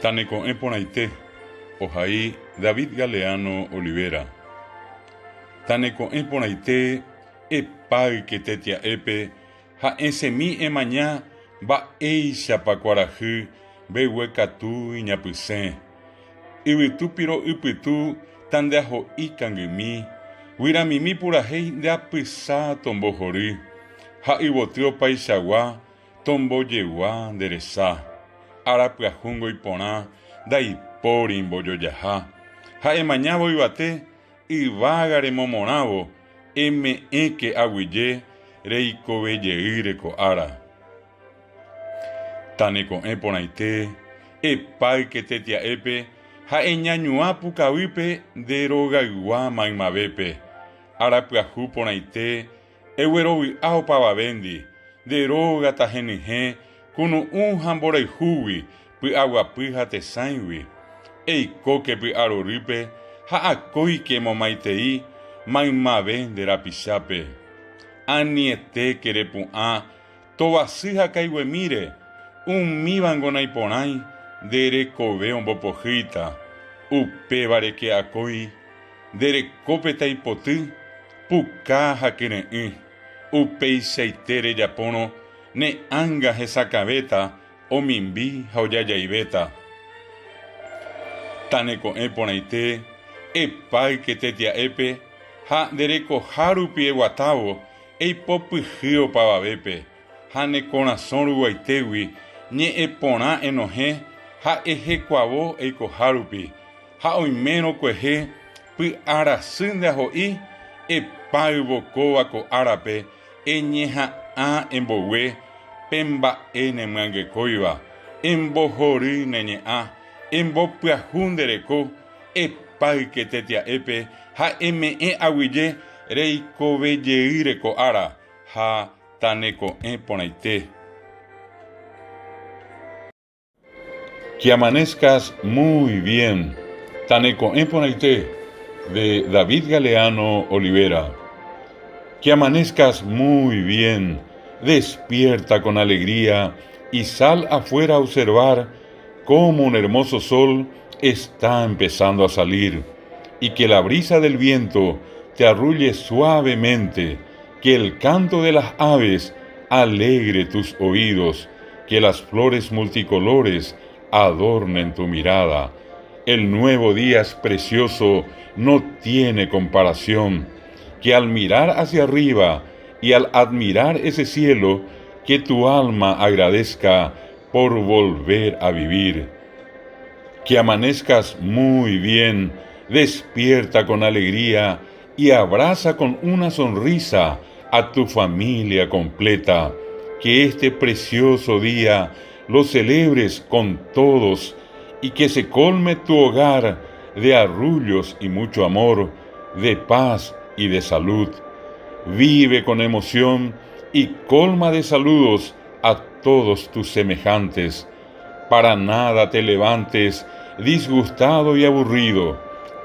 Taneko Emponaité, Ojaí David Galeano Olivera. Taneko Emponaité, Epai que tetia epe, ha ensemi emañá, ba eixa pacuarajú, behuecatu iñapusén. Ibitu piro ipitu, tandeajo ikangimi, wiramimi purahei de apisa tombojori, ha ibotrio paixagua, tomboyewa deresa. Arapiajungo iporã, daipori imbojojaha. Ha emañavo ibate, ivagare momoravo, eme'ẽke aguije, reikovejeýreko ára. Taneko Emponaité, epáike tetia'épe, ha eñañuã pukavýpe nderogaygua maymavépe. Arapyahu porãite, eguerovy'a opavavéndi, nderóga tahenyhẽ, kunu'ũ ha mborayhúgui, py'aguapy ha tesãigui. Eikóke py'arorýpe, ha akóike momaitei, maymave nderapichápe. Anietéke repu'ã, tovasy ha kaiguemíre, umívango naiporãi, nderekove ombopohýita, upévareke akói, nderekópe taipoty, puka ha kyre'ỹ, upeichaite rejapórõ, ne'ãnga hesakavéta, omimbi ha ojajaivéta. Taneko Emponaité, epáike tetia'épe, ha nderekoha rupi eguatávo, eipopyhy opavavépe, ha ne korasõ ruguaitégui, ñe'ẽporã enohẽ, ha ehekuavo eikoha rupi, ha oimérõ kuehe, py'arasy ndeaho'i, epáyvokóva ko árape, eñeha'ã embogue, pemba'e nemyangekóiva, embohory neñe'ã, embopyahu ndereko, epáike tetia'épe, ha eme'ẽ aguije, reikovejeýreko ára, ha Taneko Emponaité. Que amanezcas muy bien. Taneko Emponaité, de David Galeano Olivera. Que amanezcas muy bien. Despierta con alegría y sal afuera a observar cómo un hermoso sol está empezando a salir, y que la brisa del viento te arrulle suavemente, que el canto de las aves alegre tus oídos, que las flores multicolores adornen tu mirada. El nuevo día es precioso, no tiene comparación, que al mirar hacia arriba y al admirar ese cielo, que tu alma agradezca por volver a vivir. Que amanezcas muy bien, despierta con alegría y abraza con una sonrisa a tu familia completa. Que este precioso día lo celebres con todos y que se colme tu hogar de arrullos y mucho amor, de paz y de salud. Vive con emoción y colma de saludos a todos tus semejantes. Para nada te levantes disgustado y aburrido.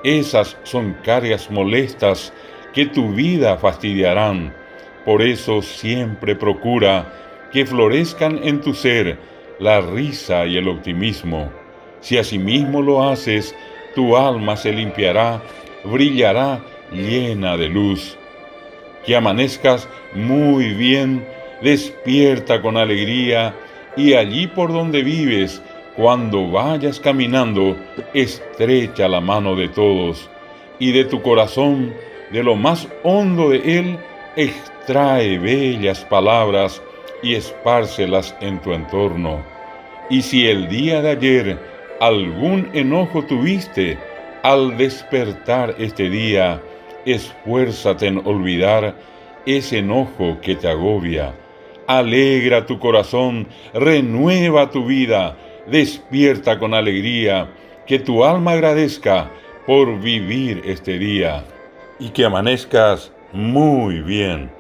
Esas son cargas molestas que tu vida fastidiarán. Por eso siempre procura que florezcan en tu ser la risa y el optimismo. Si asimismo lo haces, tu alma se limpiará, brillará llena de luz. Que amanezcas muy bien, despierta con alegría, y allí por donde vives, cuando vayas caminando, estrecha la mano de todos, y de tu corazón, de lo más hondo de él, extrae bellas palabras y espárcelas en tu entorno. Y si el día de ayer algún enojo tuviste, al despertar este día, esfuérzate en olvidar ese enojo que te agobia. Alegra tu corazón, renueva tu vida, despierta con alegría, que tu alma agradezca por vivir este día, y que amanezcas muy bien.